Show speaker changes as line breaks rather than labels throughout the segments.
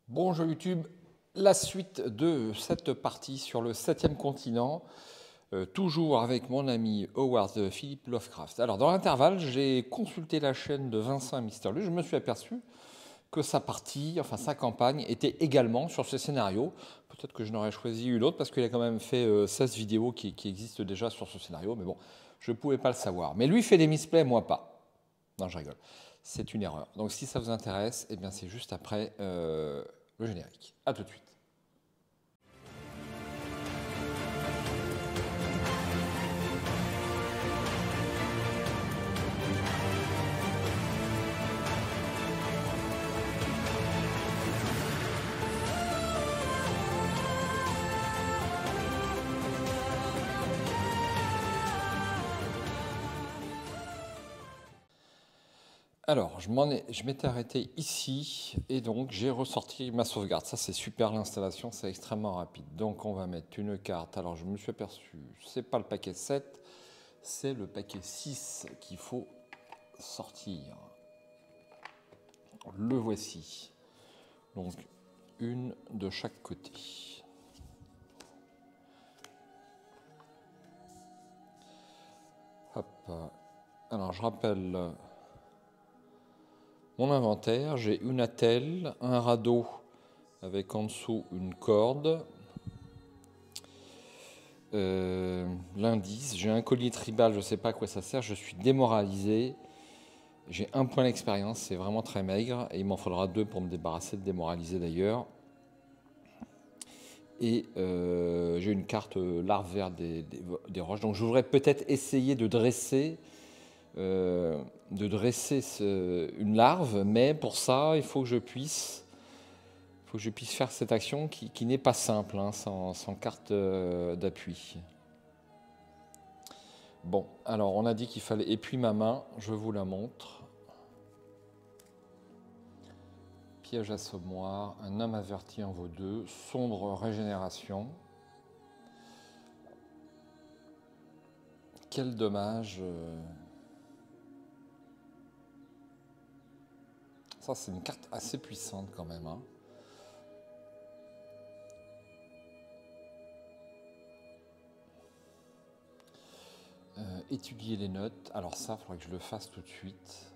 Bonjour YouTube, la suite de cette partie sur le 7e continent, toujours avec mon ami Howard Philip Lovecraft. Alors dans l'intervalle, j'ai consulté la chaîne de Vincent et Mister Lu, je me suis aperçu que sa partie, enfin sa campagne, était également sur ce scénario. Peut-être que je n'aurais choisi une autre parce qu'il a quand même fait 16 vidéos qui existent déjà sur ce scénario, mais bon, je ne pouvais pas le savoir. Mais lui fait des misplays, moi pas. Non, je rigole. C'est une erreur. Donc si ça vous intéresse, eh bien c'est juste après le générique. A tout de suite. Alors, je m'étais arrêté ici et donc j'ai ressorti ma sauvegarde. Ça, c'est super l'installation, c'est extrêmement rapide. Donc, on va mettre une carte. Alors, je me suis aperçu, c'est pas le paquet 7, c'est le paquet 6 qu'il faut sortir. Le voici. Donc, une de chaque côté. Hop. Alors, je rappelle mon inventaire. J'ai une attelle, un radeau avec en dessous une corde. L'indice, j'ai un collier tribal, je ne sais pas à quoi ça sert, je suis démoralisé. J'ai un point d'expérience, c'est vraiment très maigre, et il m'en faudra 2 pour me débarrasser de démoraliser d'ailleurs. Et j'ai une carte larve verte des roches, donc je voudrais peut-être essayer de dresser, une larve, mais pour ça, il faut que je puisse faire cette action qui n'est pas simple, hein, sans carte d'appui. Bon, alors on a dit qu'il fallait... Et puis ma main, je vous la montre. Piège assommoir, un homme averti en vaut 2, sombre régénération. Quel dommage. Ça, c'est une carte assez puissante quand même, hein. Étudier les notes. Alors ça, il faudrait que je le fasse tout de suite.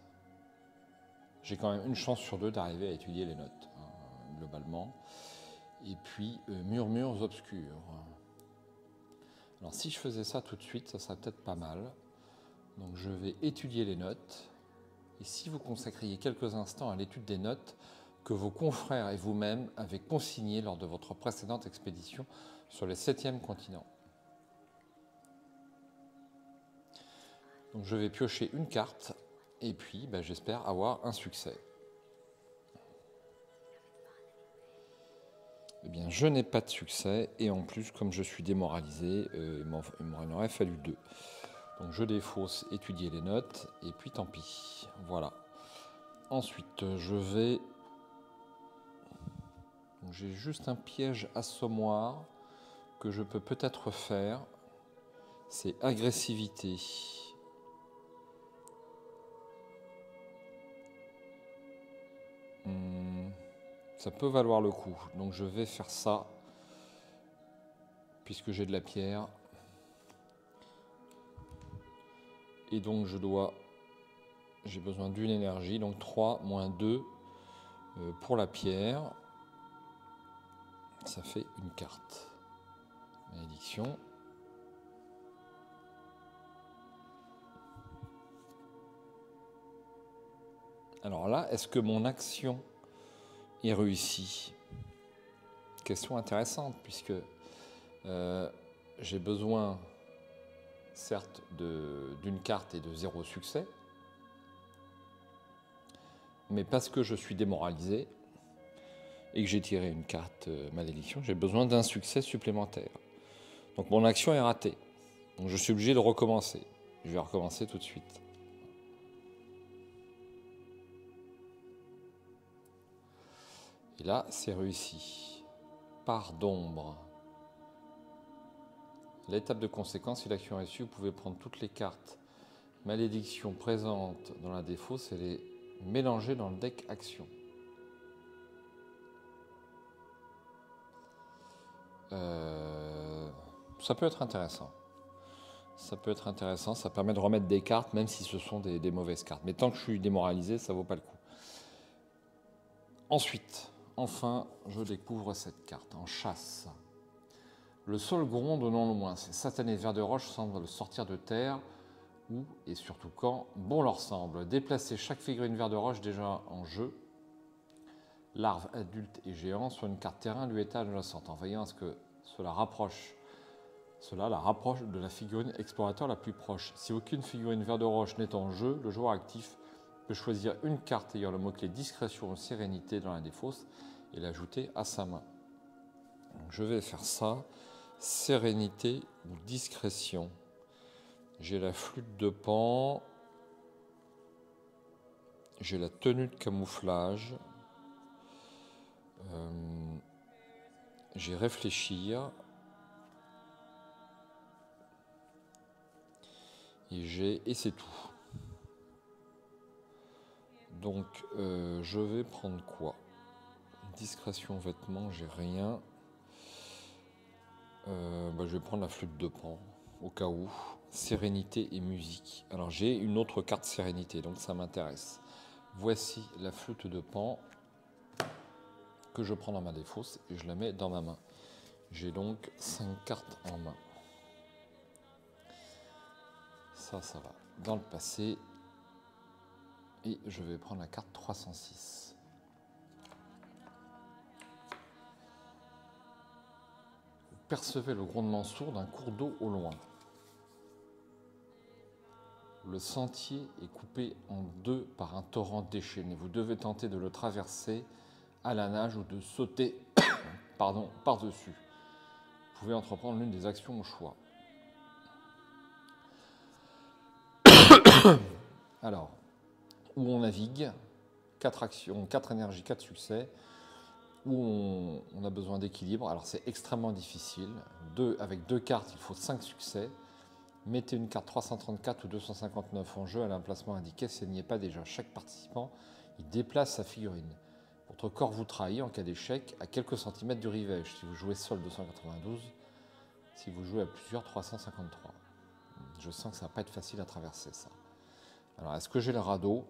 J'ai quand même une chance sur 2 d'arriver à étudier les notes, hein, globalement. Et puis, murmures obscurs. Alors si je faisais ça tout de suite, ça serait peut-être pas mal. Donc je vais étudier les notes. Et si vous consacriez quelques instants à l'étude des notes que vos confrères et vous-même avez consignées lors de votre précédente expédition sur le 7e continent. Donc je vais piocher une carte et puis j'espère avoir un succès. Eh bien, je n'ai pas de succès et en plus, comme je suis démoralisé, il m'en aurait fallu 2. Donc je défausse étudier les notes et puis tant pis. Voilà. Ensuite, je vais... J'ai juste un piège assommoir que je peux peut-être faire. C'est agressivité. Ça peut valoir le coup. Donc je vais faire ça. Puisque j'ai de la pierre. Et donc j'ai besoin d'une énergie. Donc 3 moins 2 pour la pierre. Ça fait une carte. Malédiction. Alors là, est-ce que mon action est réussie? Question intéressante, puisque j'ai besoin, certes, d'une carte et de 0 succès, mais parce que je suis démoralisé et que j'ai tiré une carte malédiction, j'ai besoin d'un succès supplémentaire. Donc mon action est ratée. Donc je suis obligé de recommencer. Je vais recommencer tout de suite. Et là, c'est réussi. Part d'ombre. L'étape de conséquence, si l'action est reçue, vous pouvez prendre toutes les cartes malédiction présentes dans la défausse et les mélanger dans le deck action. Ça peut être intéressant. Ça peut être intéressant, ça permet de remettre des cartes, même si ce sont des mauvaises cartes. Mais tant que je suis démoralisé, ça vaut pas le coup. Ensuite, enfin, je découvre cette carte en chasse. Le sol gronde non loin. Ces satanés vers de roche semblent sortir de terre, où et surtout quand bon leur semble. Déplacer chaque figurine vers de roche déjà en jeu, larve, adulte et géant, sur une carte terrain lui est adjacente, en veillant à ce que cela la rapproche de la figurine explorateur la plus proche. Si aucune figurine vert de roche n'est en jeu, le joueur actif peut choisir une carte ayant le mot-clé discrétion ou sérénité dans l'un des fosses et l'ajouter à sa main. Donc je vais faire ça, sérénité ou discrétion. J'ai la flûte de Pan, j'ai la tenue de camouflage, j'ai réfléchir, et c'est tout. Donc je vais prendre quoi? Discrétion, vêtements, j'ai rien. Je vais prendre la flûte de Pan, au cas où. Sérénité et musique. Alors j'ai une autre carte sérénité, donc ça m'intéresse. Voici la flûte de Pan que je prends dans ma défausse et je la mets dans ma main. J'ai donc 5 cartes en main. Ça va dans le passé. Et je vais prendre la carte 306. Vous percevez le grondement sourd d'un cours d'eau au loin. Le sentier est coupé en deux par un torrent déchaîné. Vous devez tenter de le traverser à la nage ou de sauter par-dessus. Vous pouvez entreprendre l'une des actions au choix. Alors, où on navigue, 4 actions, 4 énergies, 4 succès, où on a besoin d'équilibre. Alors c'est extrêmement difficile. Avec 2 cartes, il faut 5 succès. Mettez une carte 334 ou 259 en jeu à l'emplacement indiqué si elle n'y est pas déjà. Chaque participant il déplace sa figurine. Votre corps vous trahit en cas d'échec à quelques centimètres du rivage. Si vous jouez seul 292, si vous jouez à plusieurs 353. Je sens que ça ne va pas être facile à traverser ça. Alors est-ce que j'ai le radeau?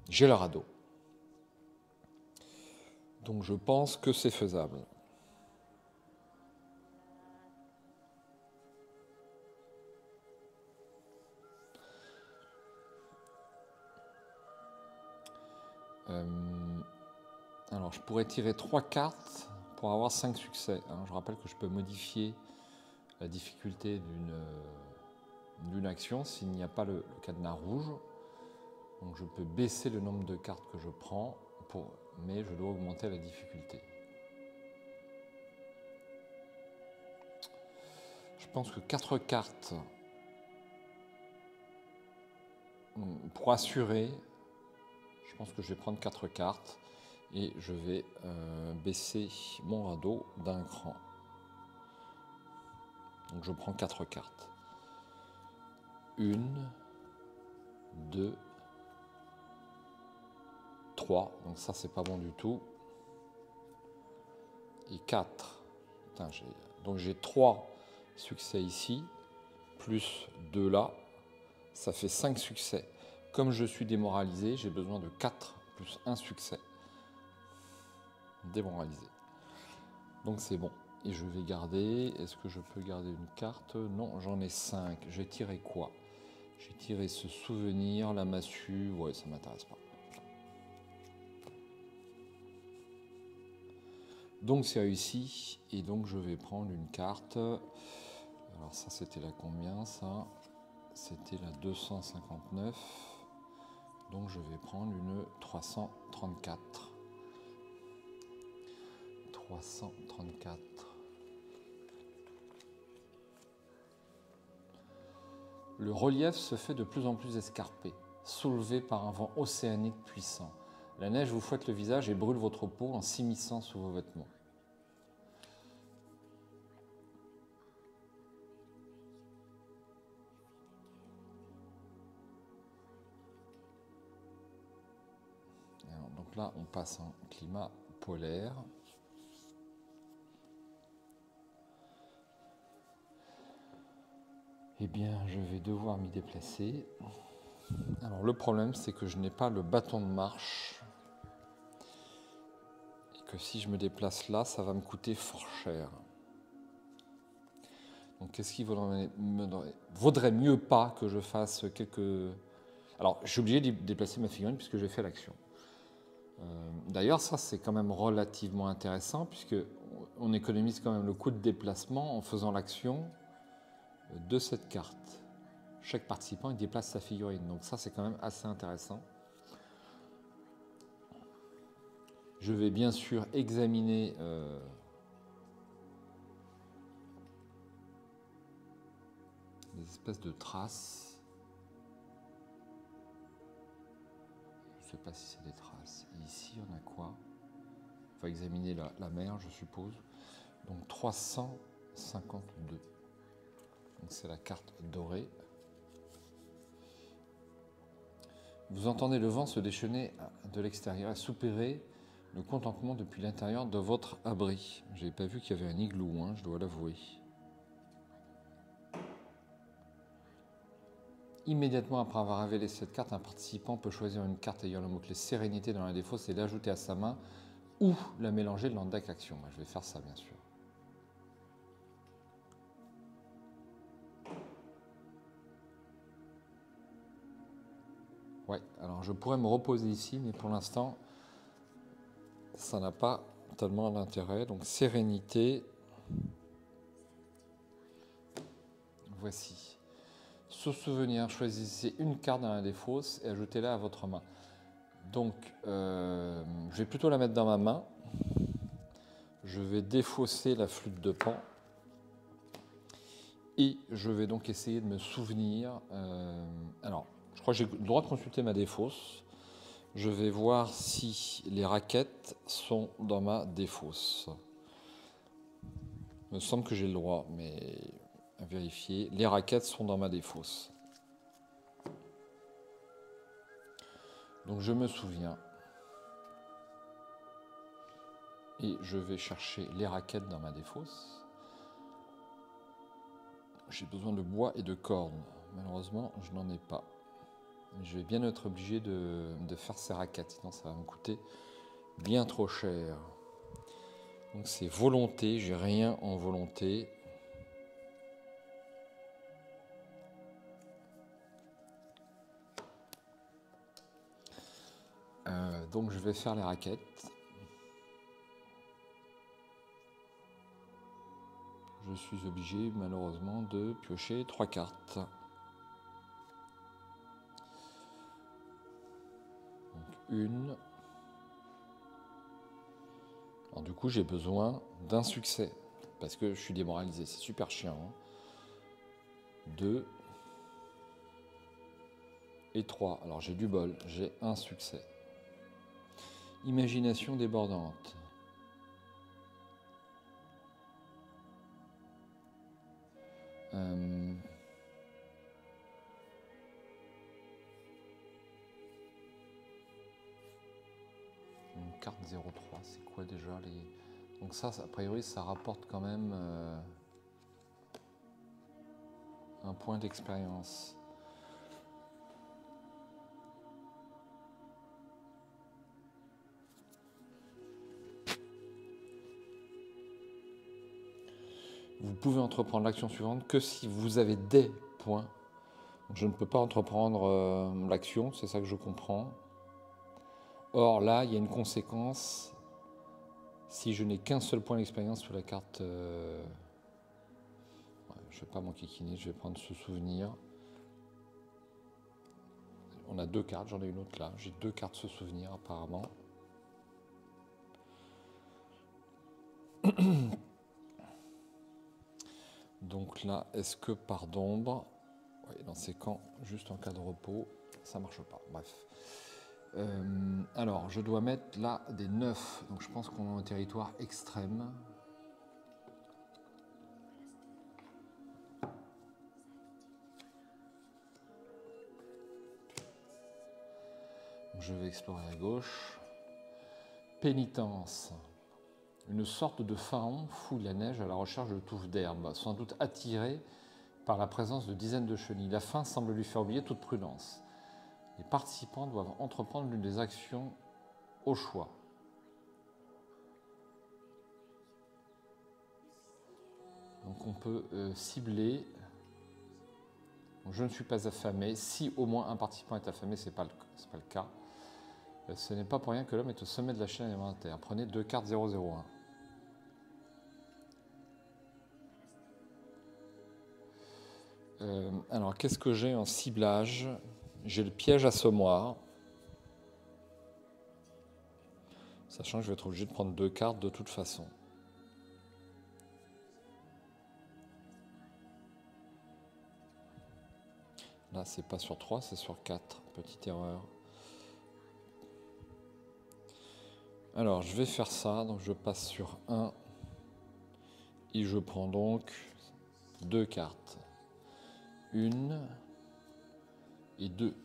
J'ai le radeau. Donc je pense que c'est faisable. Alors je pourrais tirer 3 cartes pour avoir 5 succès. Je rappelle que je peux modifier la difficulté d'une action s'il n'y a pas le cadenas rouge. Donc je peux baisser le nombre de cartes que je prends, mais je dois augmenter la difficulté. Je pense que 4 cartes, pour assurer, je pense que je vais prendre 4 cartes et je vais baisser mon radeau d'un cran. Donc je prends 4 cartes. 1, 2, 3, donc ça c'est pas bon du tout. Et 4. Donc j'ai 3 succès ici, plus 2 là, ça fait 5 succès. Comme je suis démoralisé, j'ai besoin de 4 plus 1 succès. Démoralisé. Donc c'est bon. Et je vais garder, est-ce que je peux garder une carte? Non, j'en ai 5. J'ai tiré quoi? J'ai tiré ce souvenir, la massue, ouais, ça m'intéresse pas. Donc c'est réussi, et donc je vais prendre une carte. Alors ça c'était la combien ça? C'était la 259. Donc je vais prendre une 334. 334. Le relief se fait de plus en plus escarpé, soulevé par un vent océanique puissant. La neige vous fouette le visage et brûle votre peau en s'immisçant sous vos vêtements. Alors, donc là, on passe en climat polaire. Eh bien, je vais devoir m'y déplacer. Alors, le problème, c'est que je n'ai pas le bâton de marche. Et que si je me déplace là, ça va me coûter fort cher. Donc, qu'est-ce qu'il vaudrait mieux pas que je fasse quelques... Alors, je suis obligé de déplacer ma figurine puisque j'ai fait l'action. D'ailleurs, ça, c'est quand même relativement intéressant puisque on économise quand même le coût de déplacement en faisant l'action de cette carte. Chaque participant, il déplace sa figurine. Donc ça, c'est quand même assez intéressant. Je vais bien sûr examiner des espèces de traces. Je ne sais pas si c'est des traces. Et ici, on a quoi? On va examiner la mer, je suppose. Donc 352. Donc c'est la carte dorée. Vous entendez le vent se déchaîner de l'extérieur et soupirer le contentement depuis l'intérieur de votre abri. Je n'avais pas vu qu'il y avait un igloo, hein, je dois l'avouer. Immédiatement après avoir révélé cette carte, un participant peut choisir une carte ayant le mot-clé sérénité dans la défausse et l'ajouter à sa main ou la mélanger dans le deck action. Je vais faire ça, bien sûr. Ouais, alors je pourrais me reposer ici, mais pour l'instant, ça n'a pas tellement d'intérêt. Donc sérénité, voici. Se souvenir, choisissez une carte dans la défausse et ajoutez-la à votre main. Donc, je vais plutôt la mettre dans ma main. Je vais défausser la flûte de Pan. Et je vais donc essayer de me souvenir. Alors, je crois que j'ai le droit de consulter ma défausse. Je vais voir si les raquettes sont dans ma défausse. Il me semble que j'ai le droit, mais à vérifier. Les raquettes sont dans ma défausse. Donc je me souviens. Et je vais chercher les raquettes dans ma défausse. J'ai besoin de bois et de cordes. Malheureusement, je n'en ai pas. Je vais bien être obligé de faire ces raquettes, sinon ça va me coûter bien trop cher. Donc c'est volonté, j'ai rien en volonté. Donc je vais faire les raquettes. Je suis obligé malheureusement de piocher 3 cartes. Donc une. Alors du coup j'ai besoin d'un succès parce que je suis démoralisé, c'est super chiant. 2 et 3. Alors j'ai du bol, j'ai un succès. Imagination débordante. Une carte 03, c'est quoi déjà les... Donc ça, a priori, ça rapporte quand même un point d'expérience. Vous pouvez entreprendre l'action suivante que si vous avez des points. Donc je ne peux pas entreprendre l'action, c'est ça que je comprends. Or là, il y a une conséquence. Si je n'ai qu'un seul point d'expérience sur la carte... je ne vais pas m'enquiquiner, je vais prendre ce souvenir. On a 2 cartes, j'en ai une autre là. J'ai 2 cartes ce souvenir apparemment. Donc là, est-ce que par d'ombre, oui, dans ces camps, juste en cas de repos, ça marche pas. Bref. Alors, je dois mettre là des 9. Donc je pense qu'on est en territoire extrême. Donc, je vais explorer à gauche. Pénitence. Une sorte de pharaon fouille la neige à la recherche de touffes d'herbe, sans doute attiré par la présence de dizaines de chenilles. La faim semble lui faire oublier toute prudence. Les participants doivent entreprendre l'une des actions au choix. Donc on peut cibler. Donc, je ne suis pas affamé. Si au moins un participant est affamé, ce n'est pas le cas. Ce n'est pas pour rien que l'homme est au sommet de la chaîne alimentaire. Prenez 2 cartes 001. Alors, qu'est-ce que j'ai en ciblage? J'ai le piège assommoir. Sachant que je vais être obligé de prendre 2 cartes de toute façon. Là, c'est pas sur 3, c'est sur 4. Petite erreur. Alors, je vais faire ça. Donc, je passe sur 1. Et je prends donc 2 cartes. 1 et 2.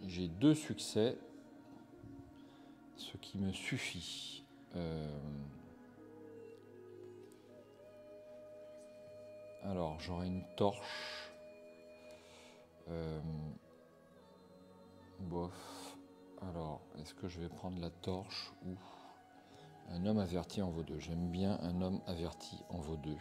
J'ai 2 succès, ce qui me suffit. Alors, j'aurai une torche. Bof. Alors, est-ce que je vais prendre la torche ou un homme averti en vaut 2? J'aime bien un homme averti en vaut 2.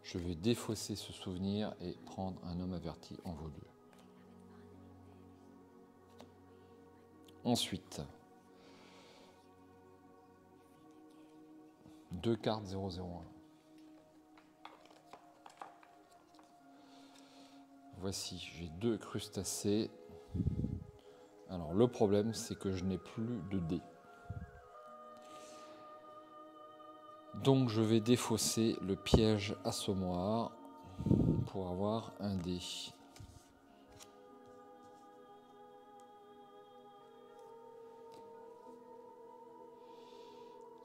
Je vais défausser ce souvenir et prendre un homme averti en vaut 2. Ensuite, 2 cartes 001. Voici, j'ai 2 crustacés. Alors le problème, c'est que je n'ai plus de dés. Donc je vais défausser le piège assommoir pour avoir un dé.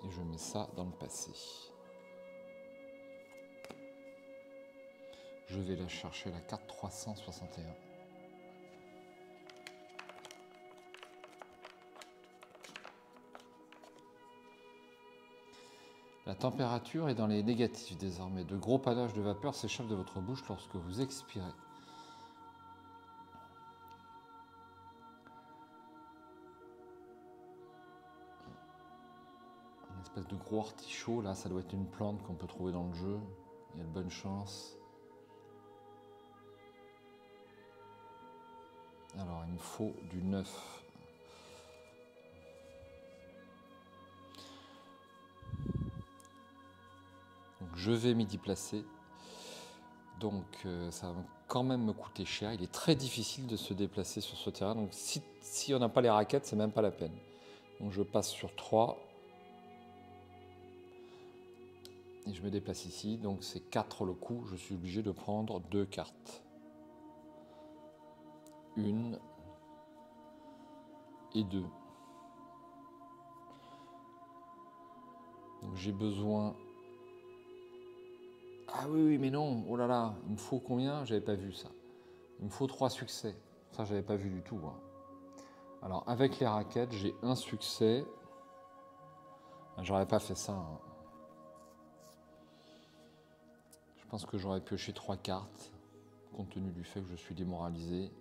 Et je mets ça dans le passé. Je vais la chercher, la carte 361. La température est dans les négatifs désormais. De gros panaches de vapeur s'échappent de votre bouche lorsque vous expirez. Une espèce de gros artichaut, là, ça doit être une plante qu'on peut trouver dans le jeu. Il y a de bonnes chances. Alors, il me faut du 9. Donc, je vais m'y déplacer. Donc, ça va quand même me coûter cher. Il est très difficile de se déplacer sur ce terrain. Donc, si on n'a pas les raquettes, c'est même pas la peine. Donc, je passe sur 3. Et je me déplace ici. Donc, c'est 4 le coup. Je suis obligé de prendre 2 cartes. 1 et 2. Donc, j'ai besoin... Ah oui, mais non, oh là là, il me faut combien? J'avais pas vu ça. Il me faut 3 succès. Ça, j'avais pas vu du tout. Hein. Alors, avec les raquettes, j'ai un succès. J'aurais pas fait ça. Hein. Je pense que j'aurais pioché 3 cartes, compte tenu du fait que je suis démoralisé.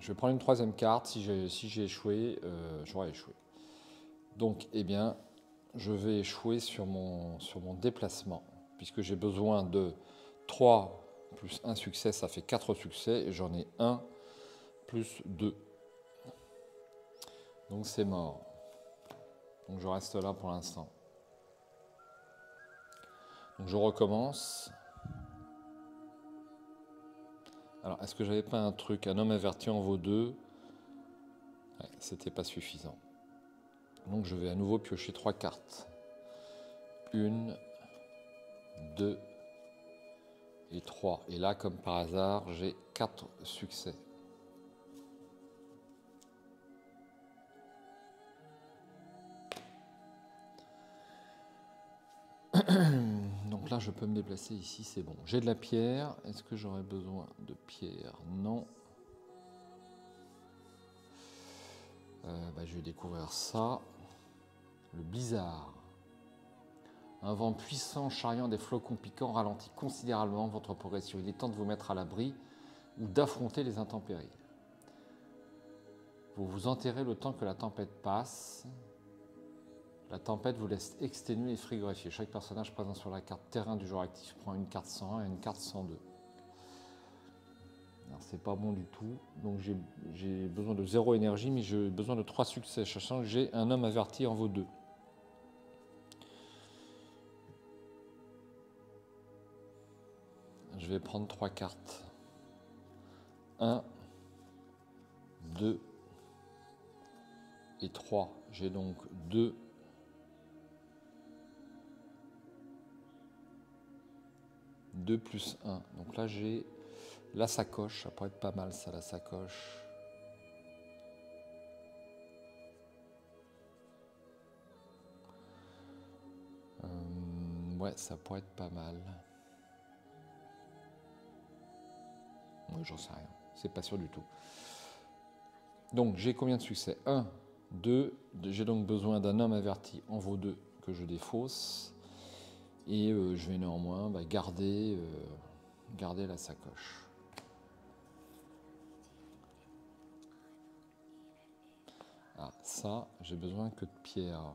Je vais prendre une 3e carte. Si j'ai échoué, j'aurais échoué. Donc, eh bien, je vais échouer sur mon déplacement, puisque j'ai besoin de 3 plus 1 succès, ça fait 4 succès, et j'en ai 1 plus 2. Donc c'est mort. Donc je reste là pour l'instant. Donc je recommence. Alors, est-ce que j'avais pas un truc, un homme averti en vaut 2? Ouais, c'était pas suffisant. Donc je vais à nouveau piocher 3 cartes. 1, 2 et 3. Et là, comme par hasard, j'ai 4 succès. Donc là, je peux me déplacer ici, c'est bon. J'ai de la pierre. Est-ce que j'aurais besoin de pierre? Non. Je vais découvrir ça. Le blizzard. Un vent puissant charriant des flocons piquants ralentit considérablement votre progression. Il est temps de vous mettre à l'abri ou d'affronter les intempéries. Vous vous enterrez le temps que la tempête passe. La tempête vous laisse exténué et frigorifié. Chaque personnage présent sur la carte terrain du joueur actif prend une carte 101 et une carte 102. C'est pas bon du tout. Donc j'ai besoin de 0 énergie, mais j'ai besoin de 3 succès, sachant que j'ai un homme averti en vaut 2. Je vais prendre 3 cartes. 1, 2 et 3. J'ai donc 2. Plus 1. Donc là, j'ai la sacoche. Ça pourrait être pas mal, ça, la sacoche. Ouais, ça pourrait être pas mal. Ouais, j'en sais rien. C'est pas sûr du tout. Donc, j'ai combien de succès? 1, 2. J'ai donc besoin d'un homme averti en vaut 2 que je défausse. Et je vais néanmoins garder la sacoche. Ah, ça, j'ai besoin que de pierres.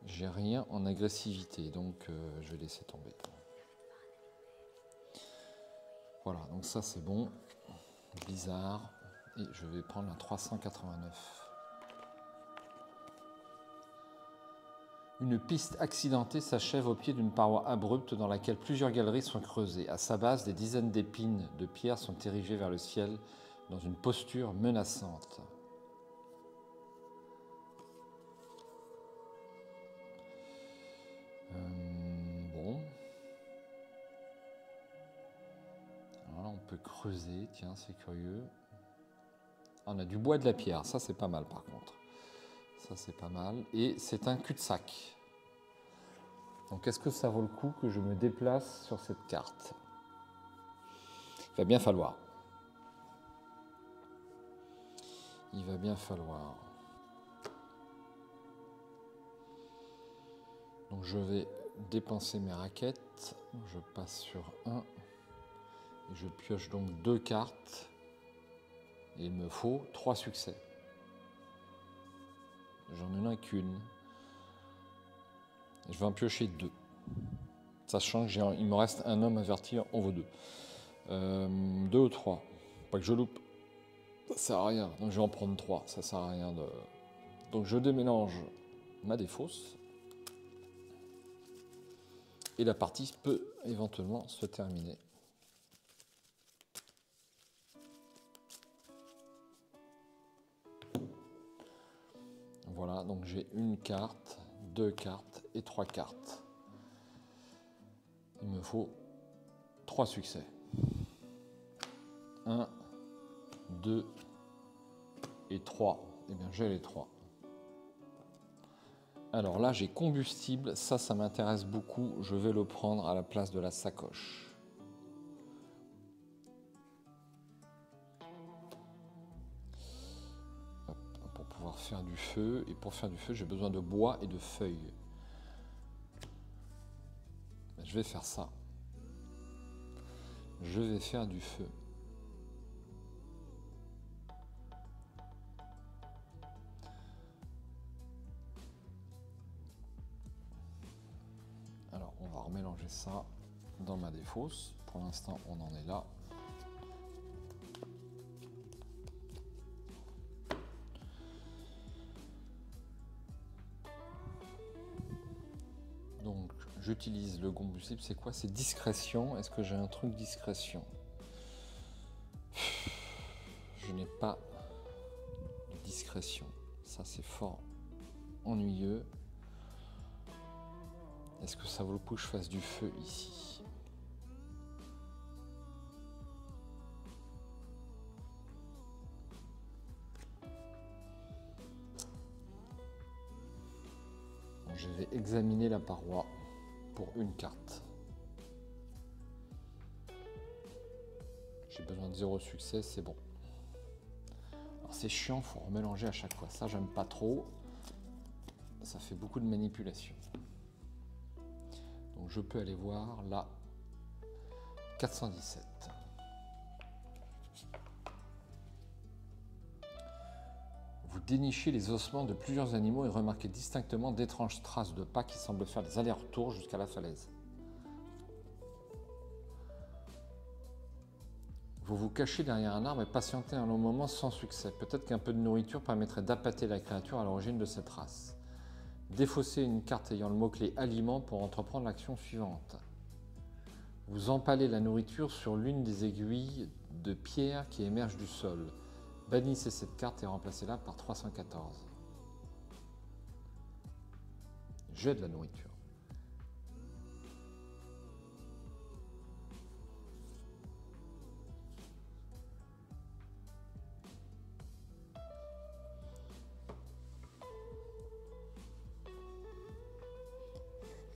J'ai rien en agressivité, donc je vais laisser tomber. Voilà, donc ça c'est bon. Bizarre. Et je vais prendre la 389. Une piste accidentée s'achève au pied d'une paroi abrupte dans laquelle plusieurs galeries sont creusées. À sa base, des dizaines d'épines de pierre sont érigées vers le ciel dans une posture menaçante. Bon. Alors là, on peut creuser. Tiens, c'est curieux. Ah, on a du bois et de la pierre. Ça, c'est pas mal, par contre. Ça, c'est pas mal. Et c'est un cul-de-sac. Donc, est-ce que ça vaut le coup que je me déplace sur cette carte? Il va bien falloir. Il va bien falloir. Donc, je vais dépenser mes raquettes. Je passe sur 1. Et je pioche donc 2 cartes. Et il me faut 3 succès. J'en ai qu'une. Je vais en piocher 2. Sachant qu'il me reste un homme averti en vaut 2. 2 ou 3. Pas que je loupe. Ça sert à rien. Donc je vais en prendre 3. Ça sert à rien de. Donc je démélange ma défausse. Et la partie peut éventuellement se terminer. Voilà, donc j'ai une carte, 2 cartes et 3 cartes. Il me faut 3 succès. 1, 2 et 3. Eh bien, j'ai les 3. Alors là, j'ai combustible. Ça m'intéresse beaucoup. Je vais le prendre à la place de la sacoche. Hop, pour pouvoir faire du feu. Et pour faire du feu, j'ai besoin de bois et de feuilles. Je vais faire ça. Je vais faire du feu. Alors, on va remélanger ça dans ma défausse. Pour l'instant, on en est là. Donc, j'utilise le combustible. C'est quoi? C'est discrétion. Est-ce que j'ai un truc discrétion? Je n'ai pas de discrétion. Ça, c'est fort ennuyeux. Est-ce que ça vaut le coup que je fasse du feu ici? Je vais examiner la paroi pour une carte. J'ai besoin de 0 succès, c'est bon. C'est chiant, il faut remélanger à chaque fois. Ça, j'aime pas trop. Ça fait beaucoup de manipulation. Donc je peux aller voir là, 417. Vous dénichez les ossements de plusieurs animaux et remarquez distinctement d'étranges traces de pas qui semblent faire des allers-retours jusqu'à la falaise. Vous vous cachez derrière un arbre et patientez un long moment sans succès. Peut-être qu'un peu de nourriture permettrait d'appâter la créature à l'origine de cette race. Défaussez une carte ayant le mot-clé « aliment » pour entreprendre l'action suivante. Vous empalez la nourriture sur l'une des aiguilles de pierre qui émergent du sol. Bannissez cette carte et remplacez-la par 314. J'ai de la nourriture.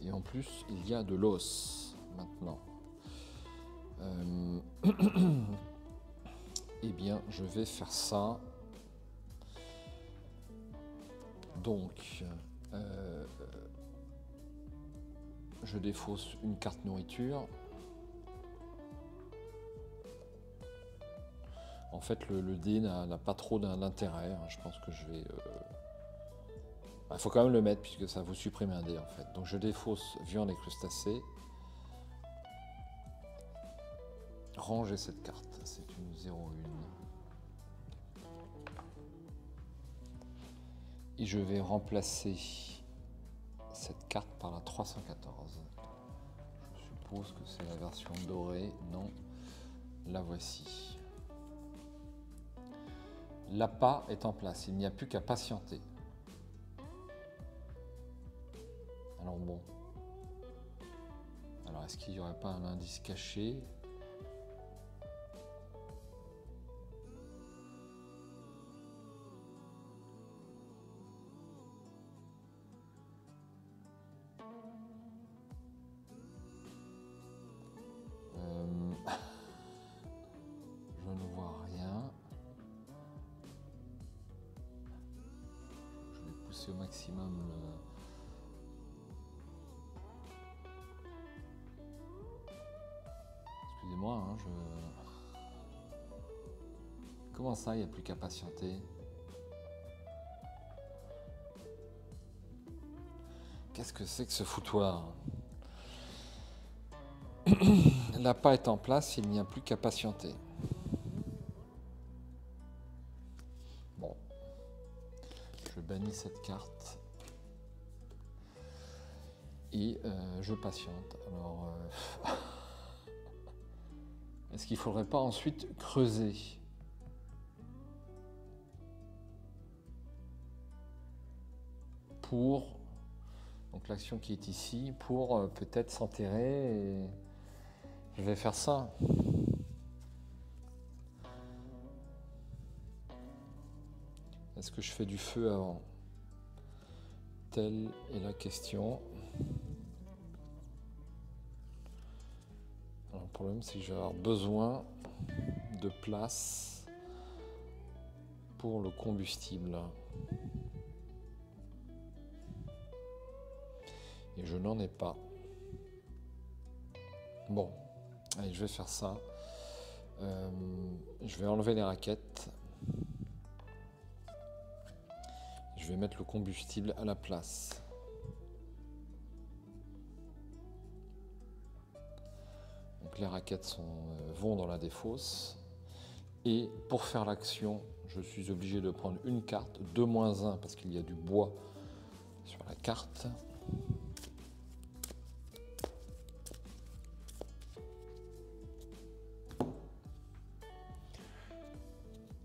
Et en plus, il y a de l'os maintenant. Eh bien, je vais faire ça. Donc, je défausse une carte nourriture. En fait, le dé n'a pas trop d'intérêt. Je pense que je vais... Il faut quand même le mettre puisque ça vous supprime un dé en fait. Donc je défausse viande et crustacés. Rangez cette carte, c'est une 0-1. Et je vais remplacer cette carte par la 314. Je suppose que c'est la version dorée. Non, la voici. L'appât est en place, il n'y a plus qu'à patienter. Alors bon. Alors est-ce qu'il n'y aurait pas un indice caché ? Je ne vois rien. Je vais pousser au maximum Excusez-moi, hein, Comment ça, il n'y a plus qu'à patienter ? Qu'est-ce que c'est que ce foutoir ? L'appât est en place, il n'y a plus qu'à patienter. Bon. Je bannis cette carte. Et je patiente. Alors... Est-ce qu'il ne faudrait pas ensuite creuser ? Pour... Donc l'action qui est ici, pour peut-être s'enterrer et... Je vais faire ça. Est-ce que je fais du feu avant ? Telle est la question. Alors, le problème, c'est que je vais avoir besoin de place pour le combustible. Et je n'en ai pas. Bon, allez, je vais faire ça. Je vais enlever les raquettes. Je vais mettre le combustible à la place. Donc les raquettes vont dans la défausse. Et pour faire l'action, je suis obligé de prendre une carte, 2-1, parce qu'il y a du bois sur la carte.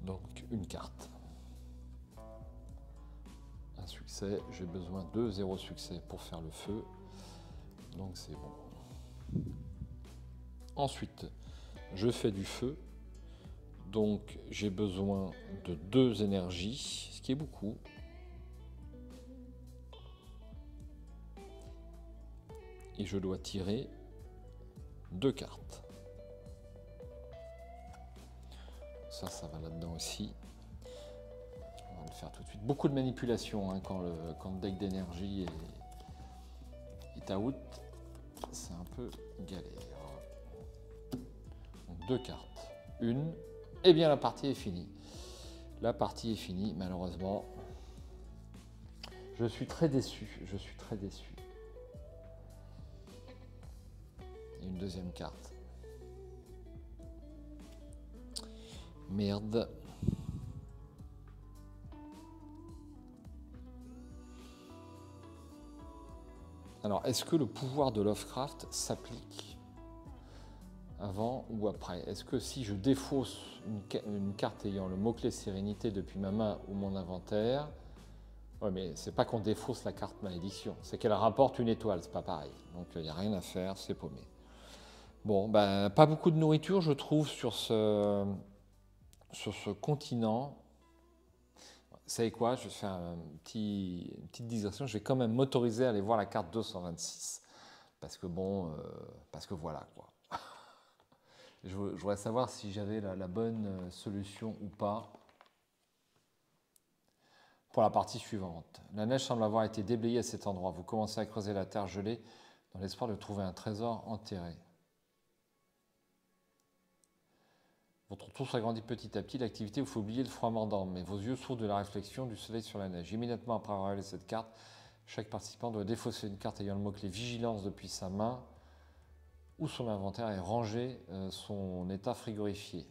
Donc une carte. Un succès, j'ai besoin de 0 succès pour faire le feu. Donc c'est bon. Ensuite, je fais du feu. Donc j'ai besoin de 2 énergies, ce qui est beaucoup. Et je dois tirer 2 cartes. ça va là-dedans aussi. On va le faire tout de suite. Beaucoup de manipulation hein, quand le deck d'énergie est out. C'est un peu galère. Donc 2 cartes. Une. Et bien la partie est finie. La partie est finie, malheureusement. Je suis très déçu. Je suis très déçu. Et une deuxième carte. Merde. Alors, est-ce que le pouvoir de Lovecraft s'applique avant ou après? Est-ce que si je défausse une carte ayant le mot-clé sérénité depuis ma main ou mon inventaire, ouais, mais c'est pas qu'on défausse la carte malédiction, c'est qu'elle rapporte une étoile, c'est pas pareil. Donc il n'y a rien à faire, c'est paumé. Bon, ben, pas beaucoup de nourriture, je trouve, sur ce continent. Vous savez quoi, je vais faire une petite digression, je vais quand même m'autoriser à aller voir la carte 226. Parce que bon, parce que voilà quoi. Je voudrais savoir si j'avais la bonne solution ou pas pour la partie suivante. La neige semble avoir été déblayée à cet endroit. Vous commencez à creuser la terre gelée dans l'espoir de trouver un trésor enterré. Votre tour s'agrandit petit à petit, l'activité vous fait oublier le froid mordant, mais vos yeux s'ouvrent de la réflexion du soleil sur la neige. Immédiatement après avoir révélé cette carte, chaque participant doit défausser une carte ayant le mot-clé vigilance depuis sa main ou son inventaire et ranger son état frigorifié.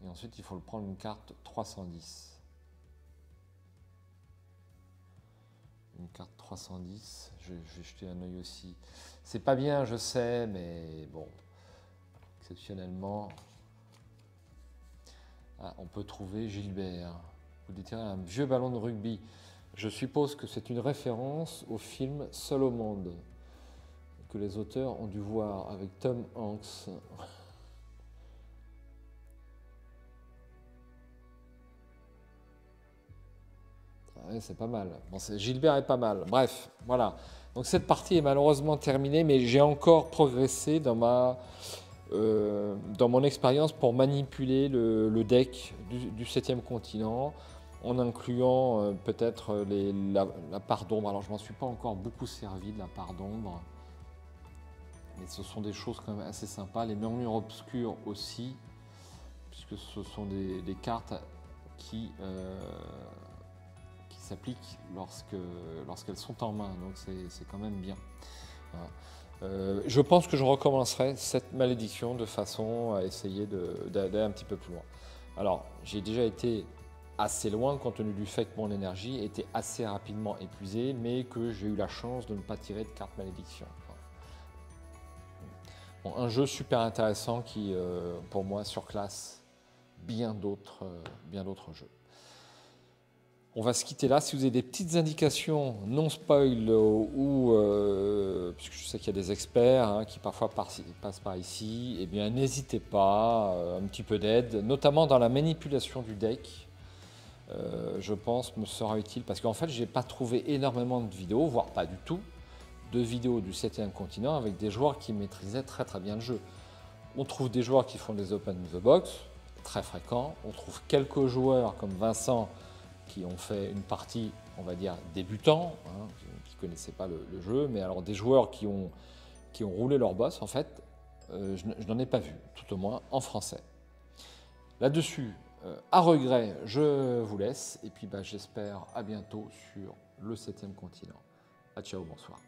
Et ensuite, il faut le prendre une carte 310. Une carte 310, je vais jeter un œil aussi. C'est pas bien, je sais, mais bon, exceptionnellement... Ah, on peut trouver Gilbert. Vous déterrez un vieux ballon de rugby. Je suppose que c'est une référence au film Seul au monde, que les auteurs ont dû voir avec Tom Hanks. Ouais, c'est pas mal. Bon, Gilbert est pas mal. Bref, voilà. Donc cette partie est malheureusement terminée, mais j'ai encore progressé dans mon expérience pour manipuler le deck du 7e continent, en incluant peut-être la part d'ombre. Alors je m'en suis pas encore beaucoup servi de la part d'ombre, mais ce sont des choses quand même assez sympas. Les murmures obscurs aussi, puisque ce sont des cartes qui s'appliquent lorsqu'elles sont en main, donc c'est quand même bien. Voilà. Je pense que je recommencerai cette malédiction de façon à essayer d'aller un petit peu plus loin. Alors, j'ai déjà été assez loin compte tenu du fait que mon énergie était assez rapidement épuisée, mais que j'ai eu la chance de ne pas tirer de carte malédiction. Bon, un jeu super intéressant qui, pour moi, surclasse bien d'autres jeux. On va se quitter là. Si vous avez des petites indications non spoil puisque je sais qu'il y a des experts qui parfois passent par ici, eh bien n'hésitez pas, un petit peu d'aide, notamment dans la manipulation du deck. Je pense me sera utile parce qu'en fait, j'ai pas trouvé énormément de vidéos, voire pas du tout, de vidéos du 7e continent avec des joueurs qui maîtrisaient très très bien le jeu. On trouve des joueurs qui font des open the box, très fréquents. On trouve quelques joueurs comme Vincent qui ont fait une partie, on va dire, débutant, qui ne connaissaient pas le jeu, mais alors des joueurs qui ont roulé leur boss, en fait, je n'en ai pas vu, tout au moins en français. Là-dessus, à regret, je vous laisse, et puis j'espère à bientôt sur le 7e continent. Ciao, bonsoir.